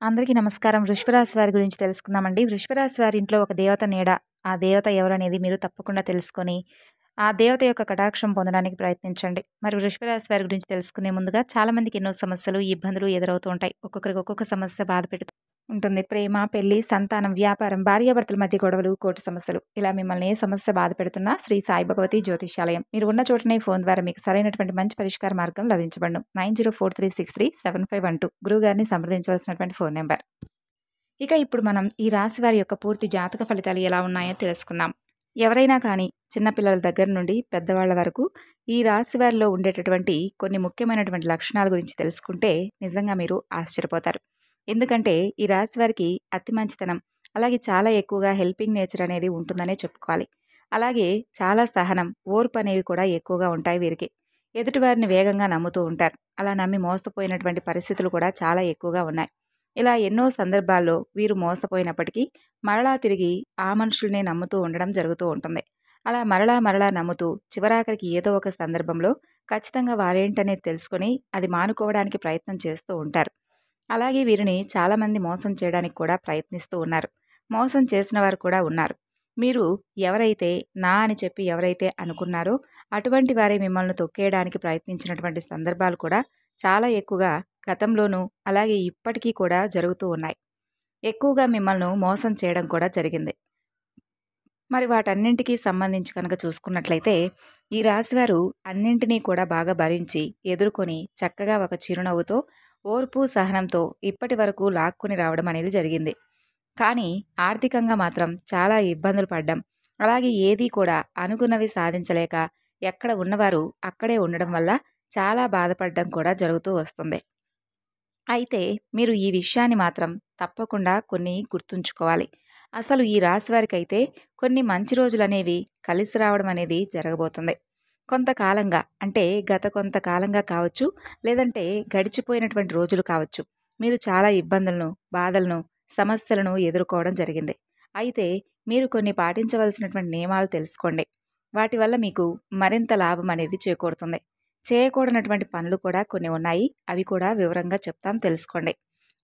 అందరికీ నమస్కారం. వృషభరాశి వారి గురించి తెలుసుకుందామండి. వృషభరాశి వారి ఇంట్లో ఒక దేవత నీడ. ఆ దేవత ఎవరనేది మీరు తప్పకుండా తెలుసుకొని, ఆ దేవత యొక్క కటాక్షం పొందడానికి ప్రయత్నించండి. మరి వృషభరాశి వారి గురించి తెలుసుకునే ముందుగా చాలామందికి ఎన్నో సమస్యలు, ఇబ్బందులు ఎదురవుతూ ఉంటాయి. ఒక్కొక్కరికి ఒక్కొక్క సమస్య బాధ పెడుతూ ఉంటుంది. ప్రేమ, పెళ్లి, సంతానం, వ్యాపారం, భార్యాభర్తల మధ్య గొడవలు, కోర్టు సమస్యలు. ఇలా మిమ్మల్ని ఏ సమస్య బాధ పెడుతున్నా శ్రీ సాయి భగవతి జ్యోతిష్యాలయం. మీరు ఉన్న చోటనే ఫోన్ ద్వారా మీకు సరైనటువంటి మంచి పరిష్కార మార్గం లభించబడును. 9043637512 గురువుగారిని సంప్రదించవలసినటువంటి ఫోన్ నెంబర్. ఇక ఇప్పుడు మనం ఈ రాశి వారి యొక్క పూర్తి జాతక ఫలితాలు ఎలా ఉన్నాయో తెలుసుకుందాం. ఎవరైనా కానీ చిన్నపిల్లల దగ్గర నుండి పెద్దవాళ్ల వరకు ఈ రాశి వారిలో ఉండేటటువంటి కొన్ని ముఖ్యమైనటువంటి లక్షణాల గురించి తెలుసుకుంటే నిజంగా మీరు ఆశ్చర్యపోతారు. ఎందుకంటే ఈ రాశి వారికి అతి మంచితనం, అలాగే చాలా ఎక్కువగా హెల్పింగ్ నేచర్ అనేది ఉంటుందనే చెప్పుకోవాలి. అలాగే చాలా సహనం, ఓర్పు అనేవి కూడా ఎక్కువగా ఉంటాయి వీరికి. ఎదుటివారిని వేగంగా నమ్ముతూ ఉంటారు. అలా నమ్మి మోసపోయినటువంటి పరిస్థితులు కూడా చాలా ఎక్కువగా ఉన్నాయి. ఇలా ఎన్నో సందర్భాల్లో వీరు మోసపోయినప్పటికీ మరలా తిరిగి ఆ మనుషుల్నే నమ్ముతూ ఉండడం జరుగుతూ ఉంటుంది. అలా మరలా మరలా నమ్ముతూ చివరాఖరికి ఏదో ఒక సందర్భంలో ఖచ్చితంగా వారేంటనేది తెలుసుకొని అది మానుకోవడానికి ప్రయత్నం చేస్తూ ఉంటారు. అలాగే వీరిని చాలామంది మోసం చేయడానికి కూడా ప్రయత్నిస్తూ ఉన్నారు. మోసం చేసిన వారు కూడా ఉన్నారు. మీరు ఎవరైతే నా అని చెప్పి ఎవరైతే అనుకున్నారో అటువంటి వారే మిమ్మల్ని తొక్కేయడానికి ప్రయత్నించినటువంటి సందర్భాలు కూడా చాలా ఎక్కువగా గతంలోనూ అలాగే ఇప్పటికీ కూడా జరుగుతూ ఉన్నాయి. ఎక్కువగా మిమ్మల్ని మోసం చేయడం కూడా జరిగింది. మరి వాటన్నింటికీ సంబంధించి కనుక చూసుకున్నట్లయితే ఈ రాశివారు అన్నింటినీ కూడా బాగా భరించి ఎదుర్కొని చక్కగా ఒక చిరునవ్వుతో ఓర్పు సహనంతో ఇప్పటి వరకు లాక్కుని రావడం అనేది జరిగింది. కానీ ఆర్థికంగా మాత్రం చాలా ఇబ్బందులు పడ్డం, అలాగే ఏదీ కూడా అనుకున్నవి సాధించలేక ఎక్కడ ఉన్నవారు అక్కడే ఉండడం వల్ల చాలా బాధపడడం కూడా జరుగుతూ వస్తుంది. అయితే మీరు ఈ విషయాన్ని మాత్రం తప్పకుండా కొన్ని గుర్తుంచుకోవాలి. అసలు ఈ రాశి వారికైతే కొన్ని మంచి రోజులనేవి కలిసి రావడం అనేది జరగబోతుంది. కొంతకాలంగా అంటే గత కొంతకాలంగా కావచ్చు, లేదంటే గడిచిపోయినటువంటి రోజులు కావచ్చు, మీరు చాలా ఇబ్బందులను, బాధలను, సమస్యలను ఎదుర్కోవడం జరిగింది. అయితే మీరు కొన్ని పాటించవలసినటువంటి నియమాలు తెలుసుకోండి. వాటి వల్ల మీకు మరింత లాభం అనేది చేకూరుతుంది. చేయకూడనటువంటి పనులు కూడా కొన్ని ఉన్నాయి. అవి కూడా వివరంగా చెప్తాం, తెలుసుకోండి.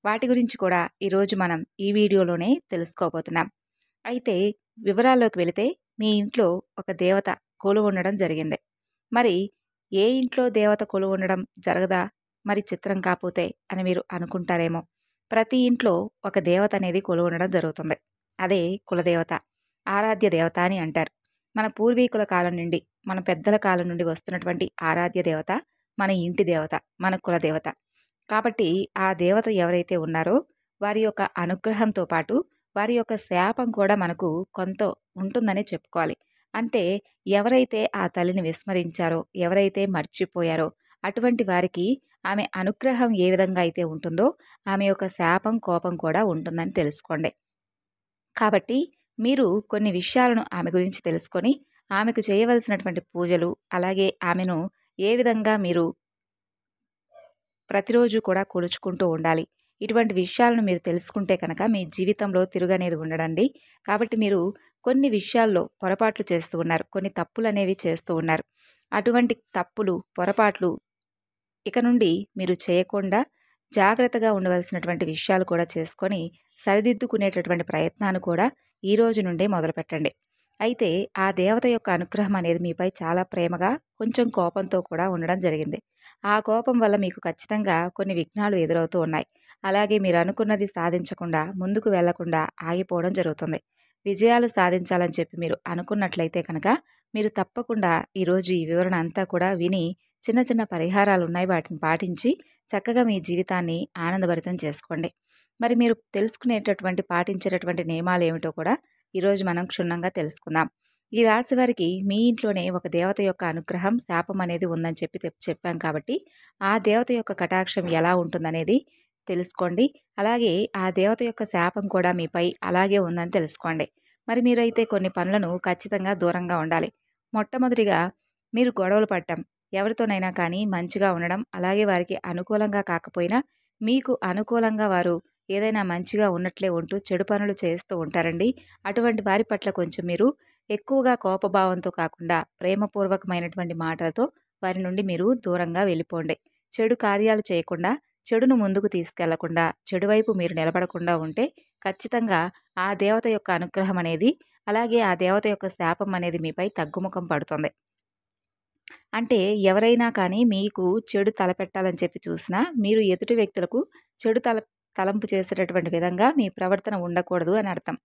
వాటి గురించి కూడా ఈరోజు మనం ఈ వీడియోలోనే తెలుసుకోబోతున్నాం. అయితే వివరాల్లోకి వెళితే మీ ఇంట్లో ఒక దేవత కొలువు ఉండడం జరిగింది. మరి ఏ ఇంట్లో దేవత కొలువు ఉండడం జరగదా? మరి చిత్రం కాపోతే అని మీరు అనుకుంటారేమో. ప్రతి ఇంట్లో ఒక దేవత అనేది కొలువు ఉండడం జరుగుతుంది. అదే కులదేవత, ఆరాధ్య దేవత అని అంటారు. మన పూర్వీకుల కాలం నుండి, మన పెద్దల కాలం నుండి వస్తున్నటువంటి ఆరాధ్య దేవత మన ఇంటి దేవత, మన కులదేవత. కాబట్టి ఆ దేవత ఎవరైతే ఉన్నారో వారి యొక్క అనుగ్రహంతో పాటు వారి యొక్క శాపం కూడా మనకు కొంత ఉంటుందని చెప్పుకోవాలి. అంటే ఎవరైతే ఆ తల్లిని విస్మరించారో, ఎవరైతే మర్చిపోయారో అటువంటి వారికి ఆమె అనుగ్రహం ఏ విధంగా అయితే ఉంటుందో ఆమె యొక్క శాపం, కోపం కూడా ఉంటుందని తెలుసుకోండి. కాబట్టి మీరు కొన్ని విషయాలను ఆమె గురించి తెలుసుకొని ఆమెకు చేయవలసినటువంటి పూజలు, అలాగే ఆమెను ఏ విధంగా మీరు ప్రతిరోజు కూడా కొలుచుకుంటూ ఉండాలి. ఇటువంటి విషయాలను మీరు తెలుసుకుంటే కనుక మీ జీవితంలో తిరుగనేది ఉండడండి. కాబట్టి మీరు కొన్ని విషయాల్లో పొరపాట్లు చేస్తూ ఉన్నారు, కొన్ని తప్పులు అనేవి చేస్తూ ఉన్నారు. అటువంటి తప్పులు, పొరపాట్లు ఇక నుండి మీరు చేయకుండా జాగ్రత్తగా ఉండవలసినటువంటి విషయాలు కూడా చేసుకొని సరిదిద్దుకునేటటువంటి ప్రయత్నాన్ని కూడా ఈ రోజు నుండే మొదలుపెట్టండి. అయితే ఆ దేవత యొక్క అనుగ్రహం అనేది మీపై చాలా ప్రేమగా, కొంచెం కోపంతో కూడా ఉండడం జరిగింది. ఆ కోపం వల్ల మీకు ఖచ్చితంగా కొన్ని విఘ్నాలు ఎదురవుతూ ఉన్నాయి. అలాగే మీరు అనుకున్నది సాధించకుండా, ముందుకు వెళ్లకుండా ఆగిపోవడం జరుగుతుంది. విజయాలు సాధించాలని చెప్పి మీరు అనుకున్నట్లయితే కనుక మీరు తప్పకుండా ఈరోజు ఈ వివరణ అంతా కూడా విని చిన్న చిన్న పరిహారాలు ఉన్నాయి, వాటిని పాటించి చక్కగా మీ జీవితాన్ని ఆనందభరితం చేసుకోండి. మరి మీరు తెలుసుకునేటటువంటి, పాటించేటటువంటి నియమాలు ఏమిటో కూడా ఈరోజు మనం క్షుణ్ణంగా తెలుసుకుందాం. ఈ రాశి వారికి మీ ఇంట్లోనే ఒక దేవత యొక్క అనుగ్రహం, శాపం అనేది ఉందని చెప్పాం కాబట్టి ఆ దేవత యొక్క కటాక్షం ఎలా ఉంటుందనేది తెలుసుకోండి. అలాగే ఆ దేవత యొక్క శాపం కూడా మీపై అలాగే ఉందని తెలుసుకోండి. మరి మీరైతే కొన్ని పనులను ఖచ్చితంగా దూరంగా ఉండాలి. మొట్టమొదటిగా మీరు గొడవలు పడటం, ఎవరితోనైనా కానీ మంచిగా ఉండడం, అలాగే వారికి అనుకూలంగా కాకపోయినా మీకు అనుకూలంగా వారు ఏదైనా మంచిగా ఉన్నట్లే ఉంటూ చెడు పనులు చేస్తూ ఉంటారండి. అటువంటి వారి పట్ల కొంచెం మీరు ఎక్కువగా కోపభావంతో కాకుండా ప్రేమపూర్వకమైనటువంటి మాటలతో వారి నుండి మీరు దూరంగా వెళ్ళిపోండి. చెడు కార్యాలు చేయకుండా చెడును ముందుకు తీసుకెళ్లకుండా, చెడు వైపు మీరు నిలబడకుండా ఉంటే ఖచ్చితంగా ఆ దేవత యొక్క అనుగ్రహం అనేది, అలాగే ఆ దేవత యొక్క శాపం అనేది మీపై తగ్గుముఖం పడుతుంది. అంటే ఎవరైనా కానీ మీకు చెడు తలపెట్టాలని చెప్పి చూసినా, మీరు ఎదుటి వ్యక్తులకు చెడు తలంపు చేసేటటువంటి విధంగా మీ ప్రవర్తన ఉండకూడదు అని అర్థం.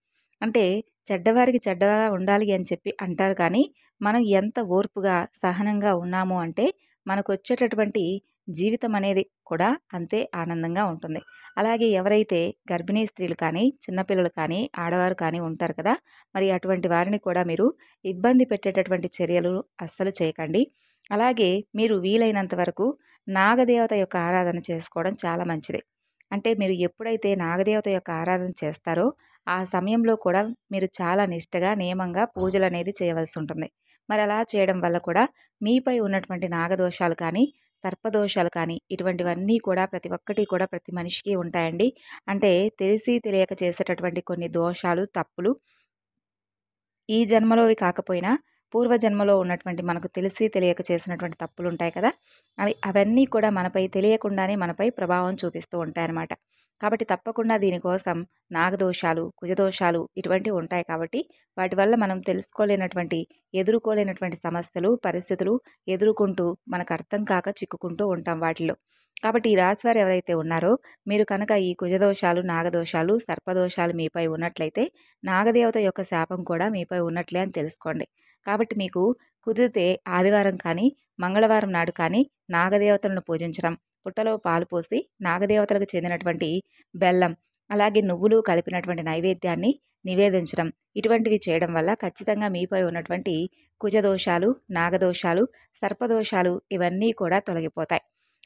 అంటే చెడ్డవారికి చెడ్డగా ఉండాలి అని చెప్పి అంటారు కానీ, మనం ఎంత ఓర్పుగా, సహనంగా ఉన్నాము అంటే మనకొచ్చేటటువంటి జీవితం అనేది కూడా అంతే ఆనందంగా ఉంటుంది. అలాగే ఎవరైతే గర్భిణీ స్త్రీలు కానీ, చిన్నపిల్లలు కానీ, ఆడవారు కానీ ఉంటారు కదా! మరి అటువంటి వారిని కూడా మీరు ఇబ్బంది పెట్టేటటువంటి చర్యలు అస్సలు చేయకండి. అలాగే మీరు వీలైనంత వరకు నాగదేవత యొక్క ఆరాధన చేసుకోవడం చాలా మంచిది. అంటే మీరు ఎప్పుడైతే నాగదేవత యొక్క ఆరాధన చేస్తారో, ఆ సమయంలో కూడా మీరు చాలా నిష్టగా, నియమంగా పూజలనేది చేయవలసి ఉంటుంది. మరి అలా చేయడం వల్ల కూడా మీపై ఉన్నటువంటి నాగదోషాలు కానీ, సర్పదోషాలు కానీ, ఇటువంటివన్నీ కూడా ప్రతి ఒక్కటి కూడా ప్రతి మనిషికి ఉంటాయండి. అంటే తెలిసి తెలియక చేసేటటువంటి కొన్ని దోషాలు, తప్పులు ఈ జన్మలోవి కాకపోయినా పూర్వజన్మలో ఉన్నటువంటి మనకు తెలిసి తెలియక చేసినటువంటి తప్పులుంటాయి కదా! అవన్నీ కూడా మనపై తెలియకుండానే మనపై ప్రభావం చూపిస్తూ ఉంటాయన్నమాట. కాబట్టి తప్పకుండా దీనికోసం నాగదోషాలు, కుజదోషాలు ఇటువంటివి ఉంటాయి కాబట్టి వాటి వల్ల మనం తెలుసుకోలేనటువంటి, ఎదుర్కోలేనటువంటి సమస్యలు, పరిస్థితులు ఎదుర్కొంటూ మనకు అర్థం కాక చిక్కుకుంటూ ఉంటాం వాటిలో. కాబట్టి ఈ రాశివారు ఎవరైతే ఉన్నారో మీరు కనుక ఈ కుజదోషాలు, నాగదోషాలు, సర్పదోషాలు మీపై ఉన్నట్లయితే నాగదేవత యొక్క శాపం కూడా మీపై ఉన్నట్లే అని తెలుసుకోండి. కాబట్టి మీకు కుదిరితే ఆదివారం కానీ, మంగళవారం నాడు కానీ నాగదేవతలను పూజించడం, పుట్టలో పాలు పోసి నాగదేవతలకు చెందినటువంటి బెల్లం, అలాగే నువ్వులు కలిపినటువంటి నైవేద్యాన్ని నివేదించడం, ఇటువంటివి చేయడం వల్ల ఖచ్చితంగా మీపై ఉన్నటువంటి కుజదోషాలు, నాగదోషాలు, సర్పదోషాలు ఇవన్నీ కూడా తొలగిపోతాయి.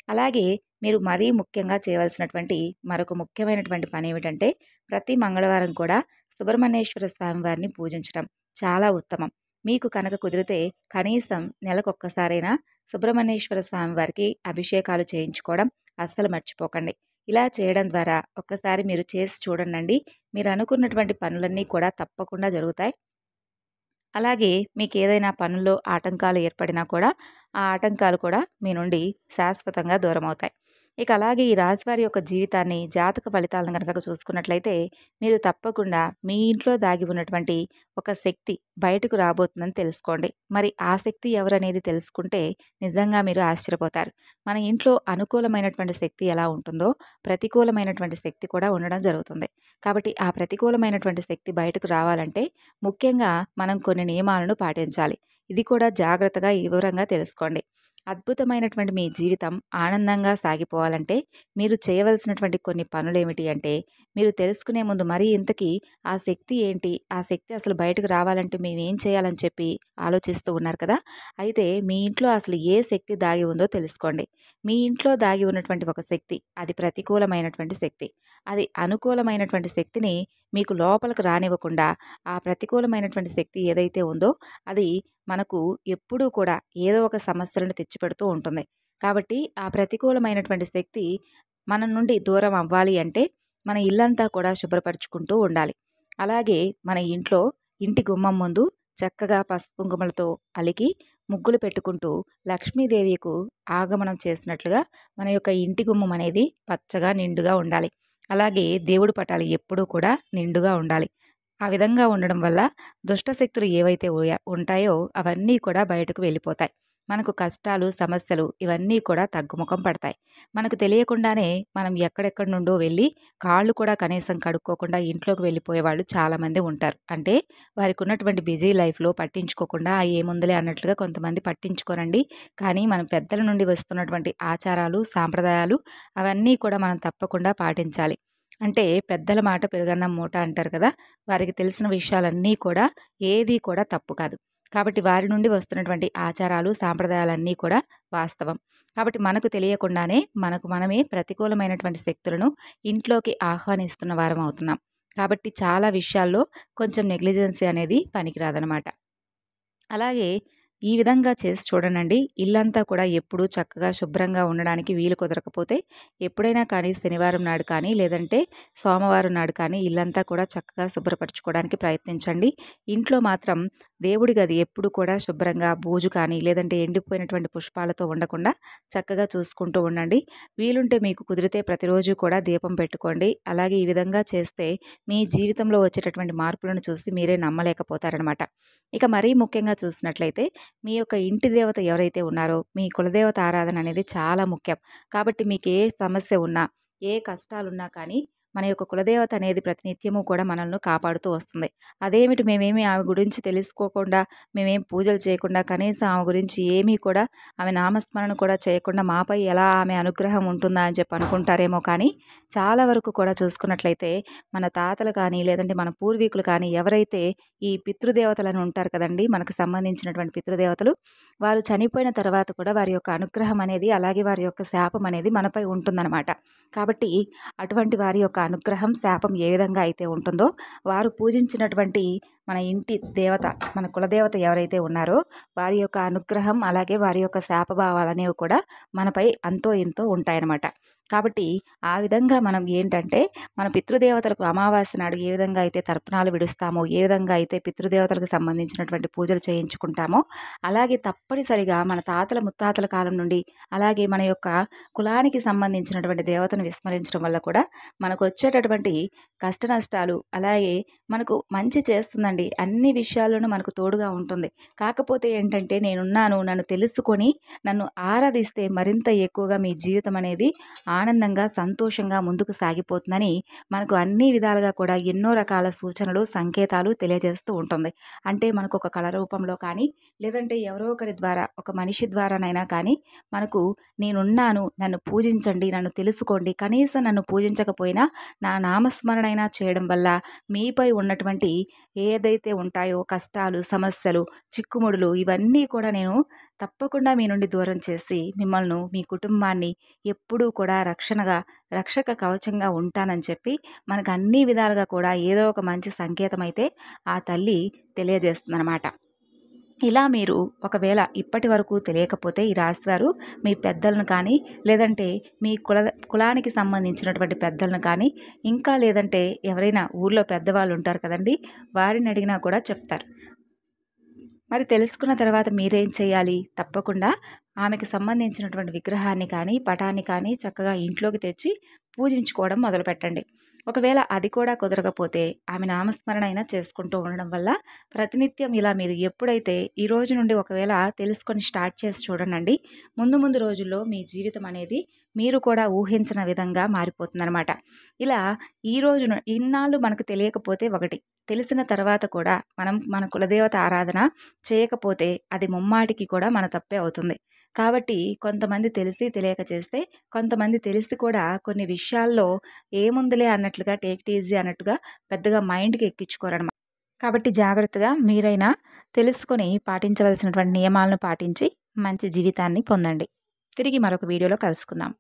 అలాగే మీరు మరీ ముఖ్యంగా చేయవలసినటువంటి మరొక ముఖ్యమైనటువంటి పని ఏమిటంటే ప్రతి మంగళవారం కూడా సుబ్రహ్మణ్యేశ్వర స్వామి వారిని పూజించడం చాలా ఉత్తమం. మీకు కనుక కుదిరితే కనీసం నెలకొక్కసారైనా సుబ్రహ్మణ్యేశ్వర స్వామి వారికి అభిషేకాలు చేయించుకోవడం అస్సలు మర్చిపోకండి. ఇలా చేయడం ద్వారా ఒక్కసారి మీరు చేసి చూడండి. మీరు అనుకున్నటువంటి పనులన్నీ కూడా తప్పకుండా జరుగుతాయి. అలాగే మీకేదైనా పనుల్లో ఆటంకాలు ఏర్పడినా కూడా, ఆ ఆటంకాలు కూడా మీ నుండి శాశ్వతంగా దూరమవుతాయి. ఇక అలాగే ఈ రాశివారి యొక్క జీవితాన్ని, జాతక ఫలితాలను గనక చూసుకున్నట్లయితే, మీరు తప్పకుండా మీ ఇంట్లో దాగి ఉన్నటువంటి ఒక శక్తి బయటకు రాబోతుందని తెలుసుకోండి. మరి ఆ శక్తి ఎవరనేది తెలుసుకుంటే నిజంగా మీరు ఆశ్చర్యపోతారు. మన ఇంట్లో అనుకూలమైనటువంటి శక్తి ఎలా ఉంటుందో, ప్రతికూలమైనటువంటి శక్తి కూడా ఉండడం జరుగుతుంది. కాబట్టి ఆ ప్రతికూలమైనటువంటి శక్తి బయటకు రావాలంటే ముఖ్యంగా మనం కొన్ని నియమాలను పాటించాలి. ఇది కూడా జాగ్రత్తగా, వివరంగా తెలుసుకోండి. అద్భుతమైనటువంటి మీ జీవితం ఆనందంగా సాగిపోవాలంటే మీరు చేయవలసినటువంటి కొన్ని పనులేమిటి అంటే, మీరు తెలుసుకునే ముందు మరీ ఇంతకీ ఆ శక్తి ఏంటి? ఆ శక్తి అసలు బయటకు రావాలంటే మేమేం చేయాలని చెప్పి ఆలోచిస్తూ ఉన్నారు కదా! అయితే మీ ఇంట్లో అసలు ఏ శక్తి దాగి ఉందో తెలుసుకోండి. మీ ఇంట్లో దాగి ఉన్నటువంటి ఒక శక్తి, అది ప్రతికూలమైనటువంటి శక్తి. అది అనుకూలమైనటువంటి శక్తిని మీకు లోపలికి రానివ్వకుండా, ఆ ప్రతికూలమైనటువంటి శక్తి ఏదైతే ఉందో అది మనకు ఎప్పుడూ కూడా ఏదో ఒక సమస్యలను తెచ్చిపెడుతూ ఉంటుంది. కాబట్టి ఆ ప్రతికూలమైనటువంటి శక్తి మన నుండి దూరం అవ్వాలి అంటే మన ఇల్లంతా కూడా శుభ్రపరుచుకుంటూ ఉండాలి. అలాగే మన ఇంట్లో ఇంటి గుమ్మం ముందు చక్కగా పసుపు కుంకుమలతో అలికి ముగ్గులు పెట్టుకుంటూ లక్ష్మీదేవికు ఆగమనం చేసినట్లుగా మన యొక్క ఇంటి గుమ్మం అనేది పచ్చగా నిండుగా ఉండాలి. అలాగే దేవుడి పటాలు ఎప్పుడూ కూడా నిండుగా ఉండాలి. ఆ విధంగా ఉండడం వల్ల దుష్టశక్తులు ఏవైతే ఉంటాయో అవన్నీ కూడా బయటకు వెళ్ళిపోతాయి. మనకు కష్టాలు, సమస్యలు ఇవన్నీ కూడా తగ్గుముఖం పడతాయి. మనకు తెలియకుండానే మనం ఎక్కడెక్కడి నుండో వెళ్ళి కాళ్ళు కూడా కనీసం కడుక్కోకుండా ఇంట్లోకి వెళ్ళిపోయేవాళ్ళు చాలామంది ఉంటారు. అంటే వారికి ఉన్నటువంటి బిజీ లైఫ్‌లో పట్టించుకోకుండా ఏముందిలే అన్నట్లుగా కొంతమంది పట్టించుకోరండి. కానీ మన పెద్దల నుండి వస్తున్నటువంటి ఆచారాలు, సాంప్రదాయాలు అవన్నీ కూడా మనం తప్పకుండా పాటించాలి. అంటే పెద్దల మాట పెరుగన్నం మూట అంటారు కదా! వారికి తెలిసిన విషయాలన్నీ కూడా ఏది కూడా తప్పు కాదు. కాబట్టి వారి నుండి వస్తున్నటువంటి ఆచారాలు, సాంప్రదాయాలన్నీ కూడా వాస్తవం. కాబట్టి మనకు తెలియకుండానే మనకు మనమే ప్రతికూలమైనటువంటి శక్తులను ఇంట్లోకి ఆహ్వానిస్తున్న వారం అవుతున్నాం. కాబట్టి చాలా విషయాల్లో కొంచెం నెగ్లిజెన్సీ అనేది పనికిరాదనమాట. అలాగే ఈ విధంగా చేసి చూడండి. ఇల్లంతా కూడా ఎప్పుడూ చక్కగా శుభ్రంగా ఉండడానికి వీలు కుదరకపోతే ఎప్పుడైనా కానీ శనివారం నాడు కానీ లేదంటే సోమవారం నాడు కానీ ఇల్లంతా కూడా చక్కగా శుభ్రపరచుకోవడానికి ప్రయత్నించండి. ఇంట్లో మాత్రం దేవుడి గది ఎప్పుడు కూడా శుభ్రంగా బూజు కానీ లేదంటే ఎండిపోయినటువంటి పుష్పాలతో ఉండకుండా చక్కగా చూసుకుంటూ ఉండండి. వీలుంటే మీకు కుదిరితే ప్రతిరోజు కూడా దీపం పెట్టుకోండి. అలాగే ఈ విధంగా చేస్తే మీ జీవితంలో వచ్చేటటువంటి మార్పులను చూసి మీరే నమ్మలేకపోతారనమాట. ఇక మరీ ముఖ్యంగా చూసినట్లయితే మీ యొక్క ఇంటి దేవత ఎవరైతే ఉన్నారో మీ కులదేవత ఆరాధన అనేది చాలా ముఖ్యం. కాబట్టి మీకు ఏ సమస్య ఉన్నా ఏ కష్టాలున్నా కానీ మన యొక్క కులదేవత అనేది ప్రతినిత్యము కూడా మనల్ని కాపాడుతూ వస్తుంది. అదేమిటి మేమేమి ఆమె గురించి తెలుసుకోకుండా మేమేం పూజలు చేయకుండా కనీసం ఆమె గురించి ఏమీ కూడా ఆమె నామస్మరణ కూడా చేయకుండా మాపై ఎలా ఆమె అనుగ్రహం ఉంటుందా అని చెప్పి అనుకుంటారేమో కానీ చాలా వరకు కూడా చూసుకున్నట్లయితే మన తాతలు కానీ లేదంటే మన పూర్వీకులు కానీ ఎవరైతే ఈ పితృదేవతలను ఉంటారు కదండి, మనకు సంబంధించినటువంటి పితృదేవతలు వారు చనిపోయిన తర్వాత కూడా వారి యొక్క అనుగ్రహం అనేది అలాగే వారి యొక్క శాపం అనేది మనపై ఉంటుందన్నమాట. కాబట్టి అటువంటి వారి యొక్క అనుగ్రహం శాపం ఏ విధంగా అయితే ఉంటుందో వారు పూజించినటువంటి మన ఇంటి దేవత మన కులదేవత ఎవరైతే ఉన్నారో వారి యొక్క అనుగ్రహం అలాగే వారి యొక్క శాపభావాలు అనేవి కూడా మనపై అంతో ఎంతో ఉంటాయన్నమాట. కాబట్టి ఆ విధంగా మనం ఏంటంటే మన పితృదేవతలకు అమావాస్య నాడు ఏ విధంగా అయితే తర్పణాలు విడుస్తామో ఏ విధంగా అయితే పితృదేవతలకు సంబంధించినటువంటి పూజలు చేయించుకుంటామో అలాగే తప్పనిసరిగా మన తాతల ముత్తాతల కాలం నుండి అలాగే మన యొక్క కులానికి సంబంధించినటువంటి దేవతను విస్మరించడం వల్ల కూడా మనకు వచ్చేటటువంటి కష్ట నష్టాలు అలాగే మనకు మంచి చేస్తుందండి. అన్ని విషయాల్లోనూ మనకు తోడుగా ఉంటుంది. కాకపోతే ఏంటంటే నేనున్నాను, నన్ను తెలుసుకొని నన్ను ఆరాధిస్తే మరింత ఎక్కువగా మీ జీవితం అనేది ఆనందంగా సంతోషంగా ముందుకు సాగిపోతుందని మనకు అన్ని విధాలుగా కూడా ఎన్నో రకాల సూచనలు సంకేతాలు తెలియజేస్తూ ఉంటుంది. అంటే మనకు ఒక కళ రూపంలో కానీ లేదంటే ఎవరో ఒకరి ద్వారా ఒక మనిషి ద్వారానైనా కానీ మనకు నేనున్నాను, నన్ను పూజించండి, నన్ను తెలుసుకోండి, కనీసం నన్ను పూజించకపోయినా నా నామస్మరణైనా చేయడం వల్ల మీపై ఉన్నటువంటి ఏదైతే ఉంటాయో కష్టాలు సమస్యలు చిక్కుముడులు ఇవన్నీ కూడా నేను తప్పకుండా మీ నుండి దూరం చేసి మిమ్మల్ని మీ కుటుంబాన్ని ఎప్పుడూ కూడా రక్షక కవచంగా ఉంటానని చెప్పి మనకు అన్ని విధాలుగా కూడా ఏదో ఒక మంచి సంకేతం అయితే ఆ తల్లి తెలియజేస్తుందన్నమాట. ఇలా మీరు ఒకవేళ ఇప్పటి వరకు తెలియకపోతే ఈ రాశివారు మీ పెద్దలను కానీ లేదంటే మీ కులానికి సంబంధించినటువంటి పెద్దలను కానీ ఇంకా లేదంటే ఎవరైనా ఊర్లో పెద్దవాళ్ళు ఉంటారు కదండి, వారిని అడిగినా కూడా చెప్తారు. మరి తెలుసుకున్న తర్వాత మీరేం చేయాలి? తప్పకుండా ఆమెకు సంబంధించినటువంటి విగ్రహాన్ని కానీ పటాన్ని కానీ చక్కగా ఇంట్లోకి తెచ్చి పూజించుకోవడం మొదలుపెట్టండి. ఒకవేళ అది కూడా కుదరకపోతే ఆమె నామస్మరణ అయినా చేసుకుంటూ ఉండడం వల్ల ప్రతినిత్యం ఇలా మీరు ఎప్పుడైతే ఈ రోజు నుండి ఒకవేళ తెలుసుకొని స్టార్ట్ చేసి చూడండి, ముందు ముందు రోజుల్లో మీ జీవితం అనేది మీరు కూడా ఊహించిన విధంగా మారిపోతుందన్నమాట. ఇలా ఈ రోజున ఇన్నాళ్ళు మనకు తెలియకపోతే ఒకటి, తెలిసిన తర్వాత కూడా మనం మన కులదేవత ఆరాధన చేయకపోతే అది ముమ్మాటికి కూడా మన తప్పే అవుతుంది. కాబట్టి కొంతమంది తెలిసి తెలియక చేస్తే, కొంతమంది తెలిసి కూడా కొన్ని విషయాల్లో ఏముందిలే అన్నట్లుగా టేక్ ఇట్ ఈజీ అన్నట్టుగా పెద్దగా మైండ్కి ఎక్కించుకోరనమాట. కాబట్టి జాగ్రత్తగా మీరైనా తెలుసుకొని పాటించవలసినటువంటి నియమాలను పాటించి మంచి జీవితాన్ని పొందండి. తిరిగి మరొక వీడియోలో కలుసుకుందాం.